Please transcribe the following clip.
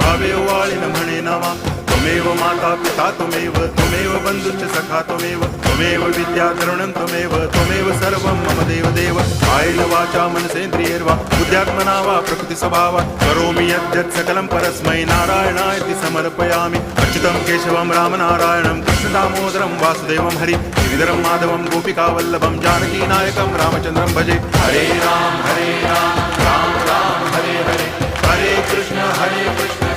भावे वाळीन म्हणे नावा त्वमेव माता पिता त्वमेव बंधुश्च सखा त्वमेव विद्या तरुणं त्वमेव सर्वं मम देव कायेन वाचा मनसेन्द्रियैर्वा बुद्ध्यात्मना वा प्रकृति स्वभावात् करोमि यद्यत् सकलं परस्मै नारायणायति समर्पयामि अच्युतं केशवं रामनारायणं कृष्णदामोदरं वासुदेवं हरि गिरिधरं माधवं गोपिकावल्लभं जानकीनायकं रामचन्द्रं भजे हरे राम राम राम हरे हरे हरे कृष्ण